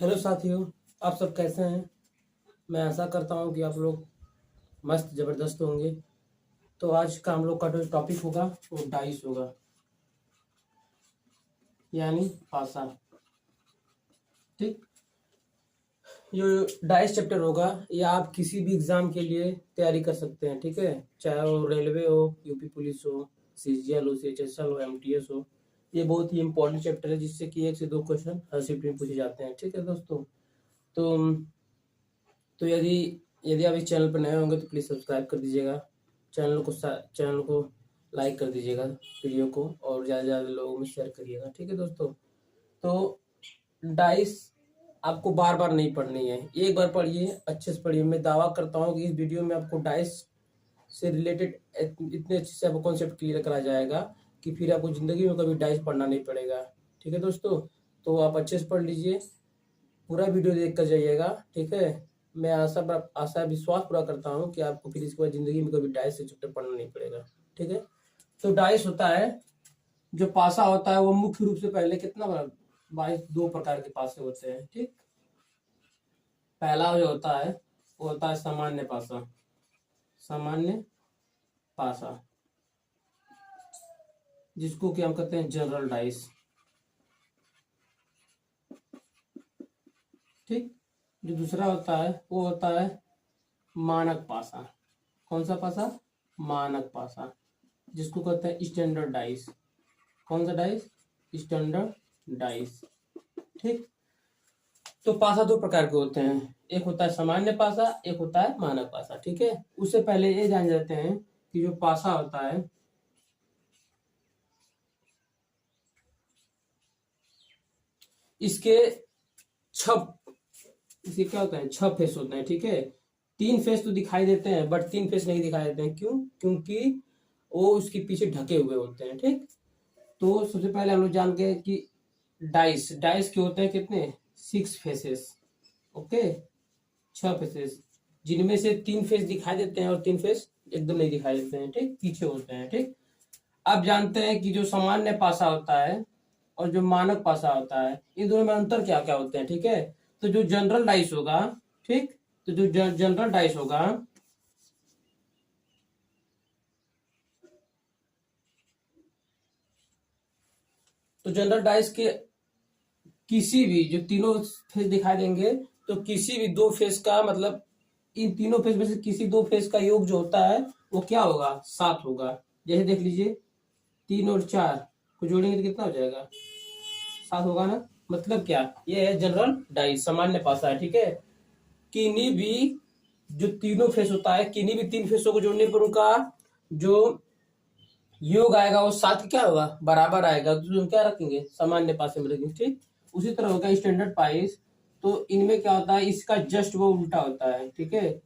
Hello साथियों, आप सब कैसे हैं। मैं आशा करता हूं कि आप लोग मस्त ज़बरदस्त होंगे। तो आज का हम लोग का जो टॉपिक होगा वो डाइस होगा, यानी पासा। ठीक। ये डाइस चैप्टर होगा, या आप किसी भी एग्ज़ाम के लिए तैयारी कर सकते हैं। ठीक है, चाहे वो रेलवे हो, यूपी पुलिस हो, सीजीएल हो, सीएचएसएल हो, एमटीएस हो। ये बहुत ही इंपॉर्टेंट चैप्टर है, जिससे कि 1 से 2 क्वेश्चन हर शिफ्ट में पूछे जाते हैं। ठीक है दोस्तों। तो तो यदि आप इस चैनल पर नए होंगे तो प्लीज़ सब्सक्राइब कर दीजिएगा। चैनल को लाइक कर दीजिएगा वीडियो को, और ज़्यादा से ज़्यादा लोगों में शेयर करिएगा। ठीक है दोस्तों। तो डाइस आपको बार बार नहीं पढ़नी है, एक बार पढ़िए, अच्छे से पढ़िए। मैं दावा करता हूँ कि इस वीडियो में आपको डाइस से रिलेटेड इतने अच्छे से आपको कॉन्सेप्ट क्लियर करा जाएगा कि फिर आपको ज़िंदगी में कभी डाइस पढ़ना नहीं पड़ेगा। ठीक है दोस्तों। तो आप अच्छे से पढ़ लीजिए, पूरा वीडियो देख कर जाइएगा। ठीक है। मैं आशा विश्वास पूरा करता हूँ कि आपको फिर इसके बाद जिंदगी में कभी डाइस से चैप्टर पढ़ना नहीं पड़ेगा। ठीक है। तो डाइस होता है, जो पासा होता है वो मुख्य रूप से पहले कितना बड़ा 2 प्रकार के पासे होते हैं। ठीक। पहला जो होता है वो होता है सामान्य पासा। सामान्य पासा, जिसको कि हम कहते हैं जनरल डाइस। ठीक। जो दूसरा होता है वो होता है मानक पासा। कौन सा पासा? मानक पासा, जिसको कहते हैं स्टैंडर्ड डाइस। कौन सा डाइस? Standard dice. ठीक। तो पासा 2 प्रकार के होते हैं, एक होता है सामान्य पासा, एक होता है मानक पासा। ठीक है। उससे पहले ये जान जाते हैं कि जो पासा होता है, इसके छह इसके क्या होता है, 6 फेस होते हैं। ठीक है। 3 फेस तो दिखाई देते हैं, बट 3 फेस नहीं दिखाई देते हैं। क्यों? क्योंकि वो उसके पीछे ढके हुए होते हैं। ठीक। तो सबसे पहले हम लोग जान गए कि डाइस डाइस के होते हैं कितने? 6 फेसेस। ओके, 6 फेसेस, जिनमें से 3 फेस दिखाई देते हैं और 3 फेस एकदम नहीं दिखाई देते हैं। ठीक, पीछे होते हैं। ठीक। अब जानते हैं कि जो सामान्य पासा होता है और जो मानक पासा होता है, इन दोनों में अंतर क्या क्या होते हैं। ठीक है। तो जो जनरल डाइस होगा, ठीक, तो जो जनरल डाइस होगा, तो जनरल डाइस के किसी भी जो तीनों फेस दिखाई देंगे, तो किसी भी 2 फेस का मतलब इन तीनों फेस में से किसी 2 फेस का योग जो होता है वो क्या होगा? 7 होगा। जैसे देख लीजिए, 3 और 4 को जोड़ेंगे तो कितना हो जाएगा? 7 होगा ना। मतलब क्या? ये है जनरल डाइस, सामान्य पासा है। ठीक है। किन्हीं भी जो तीनों फेस होता है, किन्हीं भी 3 फेसों को जोड़ने पर उनका जो योग आएगा वो 7 क्या होगा? बराबर आएगा। तो हम क्या रखेंगे? सामान्य पासे में रखेंगे। ठीक। उसी तरह होगा स्टैंडर्ड पाइस। तो इनमें क्या होता है, इसका जस्ट वो उल्टा होता है। ठीक है।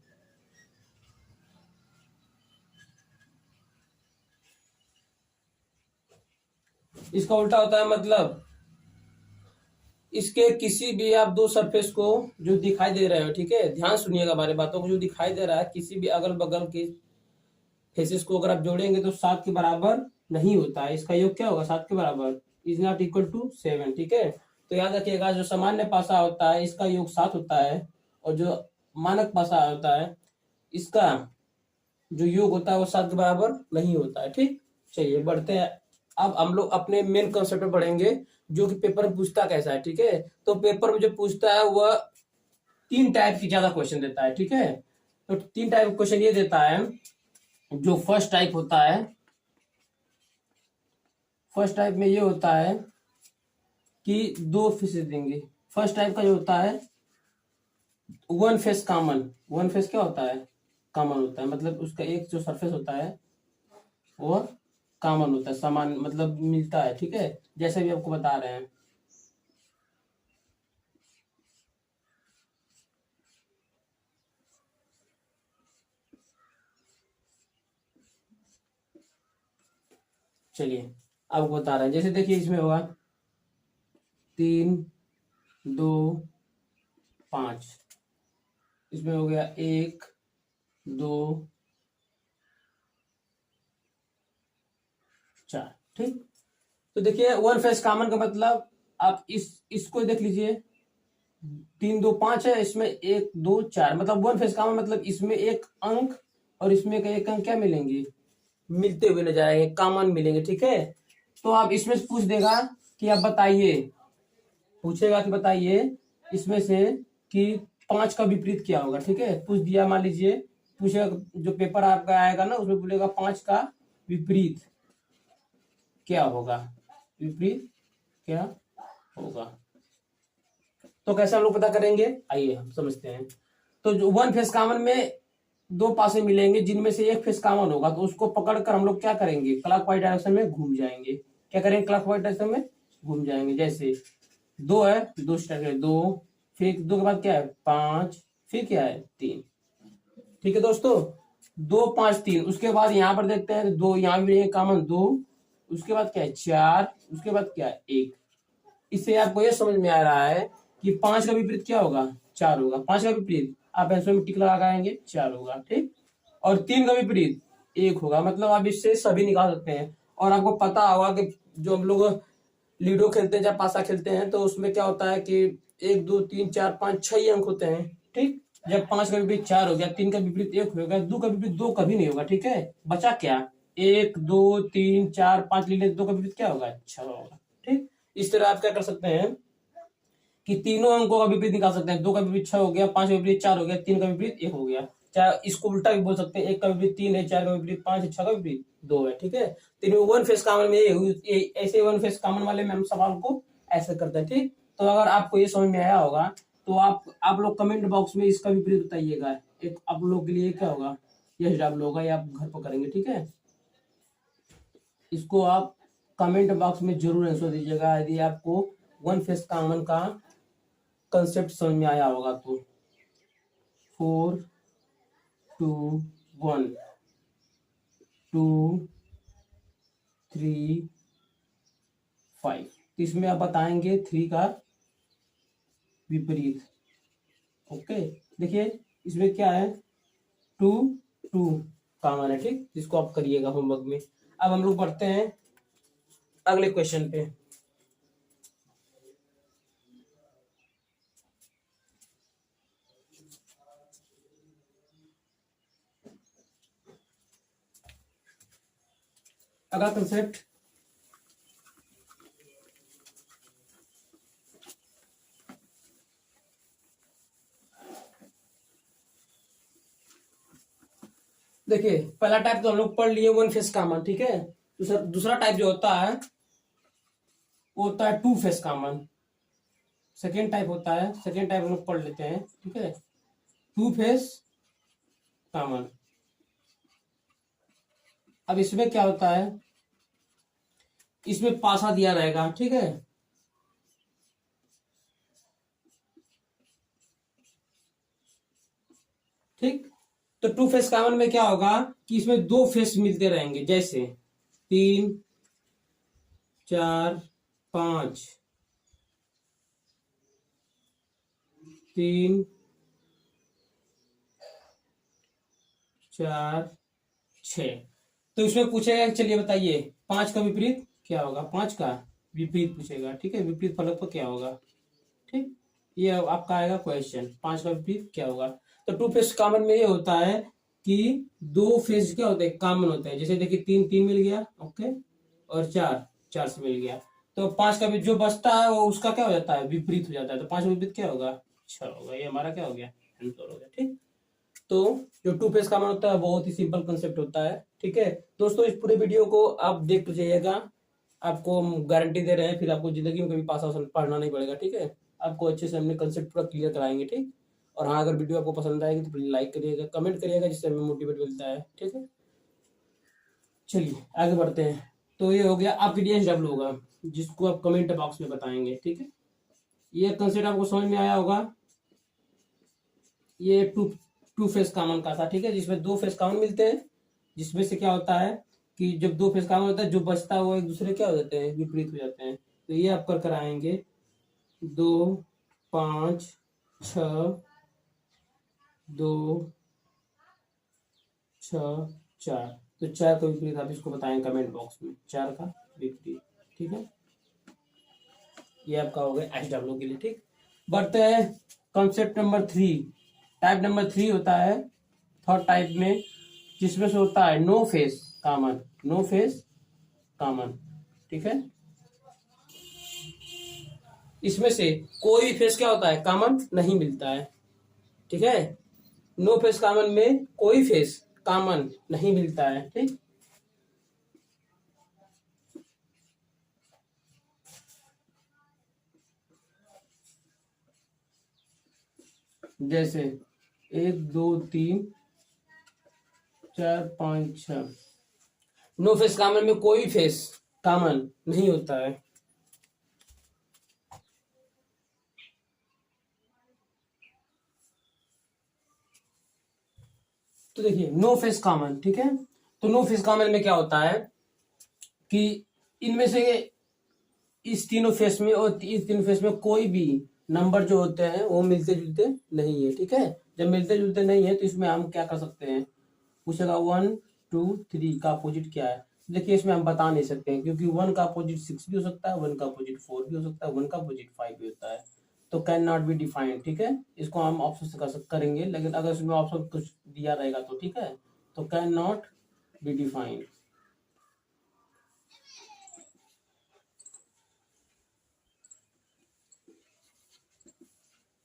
इसका उल्टा होता है, मतलब इसके किसी भी आप 2 सरफेस को जो दिखाई दे रहे हो, ठीक है, ध्यान सुनिएगा हमारे बातों को, जो दिखाई दे रहा है किसी भी अगल बगल के फेसेस को अगर आप जोड़ेंगे तो 7 के बराबर नहीं होता है। इसका योग क्या होगा? 7 के बराबर इज नॉट इक्वल टू 7। ठीक है। तो याद रखिएगा, जो सामान्य पासा होता है इसका योग 7 होता है, और जो मानक पासा होता है इसका जो योग होता है वो 7 के बराबर नहीं होता है। ठीक। चलिए बढ़ते हैं। अब हम लोग अपने मेन कंसेप्ट पे बढ़ेंगे, जो कि पेपर में पूछता कैसा है। ठीक है। तो पेपर में जो पूछता है वह 3 टाइप की ज्यादा क्वेश्चन देता है। ठीक है। तो 3 टाइप क्वेश्चन ये देता है। जो फर्स्ट टाइप में ये होता है कि 2 फेसेस देंगे। फर्स्ट टाइप का जो होता है one face common. One face क्या होता है? कॉमन होता है, मतलब उसका एक जो सरफेस होता है वो कॉमन होता है, समान मतलब मिलता है। ठीक है। जैसे भी आपको बता रहे हैं। चलिए आपको बता रहे हैं, जैसे देखिए इसमें होगा 3, 2, 5। इसमें हो गया 1, 2, 4। ठीक। तो देखिए वन फेस कॉमन का मतलब आप इसको देख लीजिए, 3 2 5 है, इसमें 1 2 4, मतलब वन फेज कॉमन, मतलब इसमें एक अंक और इसमें का एक अंक क्या मिलेंगे, मिलते हुए नजर आएंगे, कॉमन मिलेंगे। ठीक है, तो आप इसमें से पूछ देगा कि आप बताइए, पूछेगा कि बताइए इसमें से कि 5 का विपरीत क्या होगा। ठीक है, पूछ दिया, मान लीजिए पूछेगा, जो पेपर आपका आएगा ना उसमें बोलेगा 5 का विपरीत क्या होगा, विपरीत क्या होगा, तो कैसे हम लोग पता करेंगे, आइए हम समझते हैं। तो जो वन फेस कॉमन में दो पासे मिलेंगे, जिनमें से एक फेस कॉमन होगा, तो उसको पकड़कर हम लोग क्या करेंगे, क्लॉकवाइज डायरेक्शन में घूम जाएंगे। क्या करेंगे, क्लॉकवाइज डायरेक्शन में घूम जाएंगे। जैसे 2 है, 2 स्टार्ट है 2, फिर 2 के बाद क्या है 5, फिर क्या है 3। ठीक है दोस्तों, 2 5 3, उसके बाद यहाँ पर देखते हैं 2, यहाँ भी कॉमन 2, उसके बाद क्या है 4, उसके बाद क्या है 1। इससे आपको यह समझ में आ रहा है कि 5 का विपरीत क्या होगा, 4 होगा। 5 का विपरीत आप आंसर में टिक लगाएंगे 4 होगा। ठीक, और 3 का विपरीत 1 होगा, मतलब आप इससे सभी निकाल सकते हैं। और आपको पता होगा कि जो हम लोग लूडो खेलते हैं या पासा खेलते हैं, तो उसमें क्या होता है कि 1 2 3 4 5 6 ही अंक होते हैं। ठीक, जब 5 का विपरीत 4 हो गया, 3 का विपरीत 1 हो गया, 2 का विपरीत 2 कभी नहीं होगा। ठीक है, बचा क्या, 1 2 3 4 5 ले लेते, 2 का विपरीत क्या होगा 6 होगा। ठीक, इस तरह आप क्या कर सकते हैं कि तीनों अंकों का विपरीत निकाल सकते हैं। 2 का विपरीत 6 हो गया, 5 का विपरीत 4 हो गया, 3 का विपरीत 1 हो गया। चाहे इसको उल्टा भी बोल सकते हैं, 1 का विपरीत 3 है, 4 का विपरीत 5 है, 6 का विपरीत 2 है। ठीक है, तीनों वन फेस कॉमन में ऐसे वन फेस कॉमन वाले में हम सवाल को ऐसे करते हैं। ठीक, तो अगर आपको ये समझ में आया होगा तो आप लोग कमेंट बॉक्स में इसका विपरीत बताइएगा। एक आप लोग के लिए क्या होगा, यस डब्ल्यू होगा, या आप घर पर करेंगे। ठीक है, इसको आप कमेंट बॉक्स में जरूर आंसर दीजिएगा यदि आपको वन फेस कॉमन का कंसेप्ट समझ में आया होगा तो। 4 2 1 2 3 5, इसमें आप बताएंगे 3 का विपरीत। ओके, देखिए इसमें क्या है 2 2 कॉमन है। ठीक, जिसको आप करिएगा होमवर्क में। अब हम लोग बढ़ते हैं अगले क्वेश्चन पे। अगला कंसेप्ट, देखिए पहला टाइप तो हम लोग पढ़ लिए वन फेस कॉमन। ठीक है, दूसरा टाइप जो होता है वो होता है two face common. Second type होता है, सेकेंड टाइप हम लोग पढ़ लेते हैं। ठीक है, टू फेस कॉमन। अब इसमें क्या होता है, इसमें पासा दिया रहेगा। ठीक है, ठीक, तो टू फेस कॉमन में क्या होगा कि इसमें दो फेस मिलते रहेंगे। जैसे 3 4 5, 3 4 6, तो इसमें पूछेगा, चलिए बताइए 5 का विपरीत क्या होगा, 5 का विपरीत पूछेगा। ठीक है, विपरीत फलक पर क्या होगा। ठीक, ये आपका आएगा क्वेश्चन, 5 का विपरीत क्या होगा। तो टू फेस कॉमन में ये होता है कि दो फेस क्या होते हैं, कॉमन होते हैं। जैसे देखिए 3 3 मिल गया, ओके, और 4 4 से मिल गया, तो 5 का भी जो बचता है वो उसका क्या हो जाता है, विपरीत हो जाता है। तो 5 का विपरीत क्या होगा 6 होगा। ये हमारा क्या हो गया, आंसर हो गया। ठीक, तो जो टू फेस कॉमन होता है बहुत ही सिंपल कंसेप्ट होता है। ठीक है दोस्तों, इस पूरे वीडियो को आप देख जाइएगा, आपको हम गारंटी दे रहे हैं, फिर आपको जिंदगी में कभी पास आउट पढ़ना नहीं पड़ेगा। ठीक है, आपको अच्छे से हमने कंसेप्ट पूरा क्लियर कराएंगे। ठीक, और हाँ, अगर वीडियो आपको पसंद आएगी तो प्लीज लाइक करिएगा, कमेंट करिएगा, जिससे हमें मोटिवेट मिलता है। ठीक है, चलिए आगे बढ़ते हैं। तो ये हो गया आपकी डीएसडब्ल्यू होगा, जिसको आप कमेंट बॉक्स में बताएंगे। ठीक है, ये कंसेप्ट आपको समझ में आया होगा। ये टू फेस कॉमन का था। ठीक है, जिसमें दो फेस कॉमन मिलते हैं, जिसमें से क्या होता है कि जब दो फेस कॉमन होता है, जो बचता है वो एक दूसरे क्या हो जाते हैं, विपरीत हो जाते हैं। तो ये आप कर आएंगे 2 5 6 2 6 4, तो 4 का विपरीत आप इसको बताएं कमेंट बॉक्स में, 4 का विपरीत। ठीक है, ये आपका हो गया एच डब्ल्यू के लिए। ठीक, बढ़ते हैं कॉन्सेप्ट नंबर 3। टाइप नंबर 3 होता है थर्ड टाइप में, जिसमें से होता है no face common. No face common, ठीक है। इसमें से कोई भी फेस क्या होता है, कॉमन नहीं मिलता है, ठीक है। नो फेस कॉमन में कोई फेस कॉमन नहीं मिलता है, ठीक। जैसे 1 2 3 4 5 6, नो फेस कॉमन में कोई फेस कॉमन नहीं होता है। तो देखिए नो फेस कॉमन, ठीक है। तो नो फेस कॉमन में क्या होता है कि इनमें से इस तीनों फेस में और इस तीनों फेस में कोई भी नंबर जो होते हैं वो मिलते जुलते नहीं है, ठीक है। जब मिलते जुलते नहीं है तो इसमें हम क्या कर सकते हैं, पूछेगा 1 2 3 का अपोजिट क्या है। देखिए इसमें हम बता नहीं सकते हैं, क्योंकि 1 का अपोजिट 6 भी हो सकता है, 1 का अपोजिट 4 भी हो सकता है, 1 का अपोजिट 5 भी होता है। तो कैन नॉट बी डिफाइंड, ठीक है। इसको हम ऑप्शन से करेंगे, लेकिन अगर इसमें ऑप्शन कुछ दिया रहेगा तो ठीक है। तो कैन नॉट बी डिफाइंड।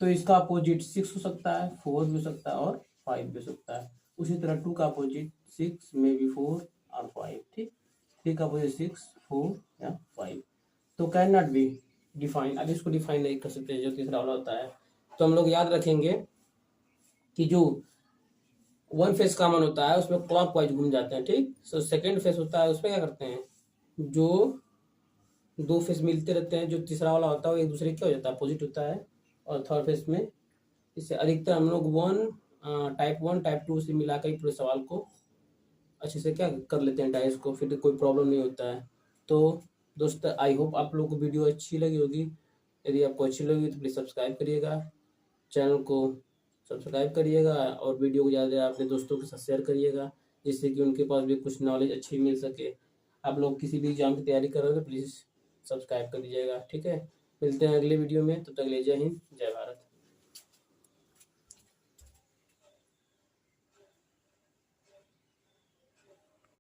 तो इसका अपोजिट 6 हो सकता है, 4 भी हो सकता है और 5 भी हो सकता है। उसी तरह 2 का अपोजिट 6 में भी 4 और 5, ठीक। 3 का अपोजिट 6 4 या 5। तो कैन नॉट बी डिफाइन। अब इसको डिफाइन नहीं कर सकते जो तीसरा वाला होता है। तो हम लोग याद रखेंगे कि जो वन फेस कॉमन होता है उसमें क्लॉक वाइज घूम जाते हैं, ठीक। सो सेकेंड फेस होता है उसमें क्या करते हैं, जो दो फेस मिलते रहते हैं, जो तीसरा वाला होता है वो एक दूसरे क्या हो जाता है, अपोजिट होता है। और थर्ड फेस में इससे अधिकतर हम लोग टाइप 1 टाइप 2 से मिलाकर ही पूरे सवाल को अच्छे से क्या कर लेते हैं डाइस को, फिर कोई प्रॉब्लम नहीं होता है। तो दोस्त आई होप आप लोगों को वीडियो अच्छी लगी होगी। यदि आपको अच्छी लगी तो प्लीज़ सब्सक्राइब करिएगा, चैनल को सब्सक्राइब करिएगा और वीडियो को ज़्यादा अपने दोस्तों के साथ शेयर करिएगा, जिससे कि उनके पास भी कुछ नॉलेज अच्छी मिल सके। आप लोग किसी भी एग्जाम की तैयारी कर रहे हो तो प्लीज़ सब्सक्राइब कर दीजिएगा, ठीक है। मिलते हैं अगले वीडियो में, तब तक ले जय हिंद जय भारत।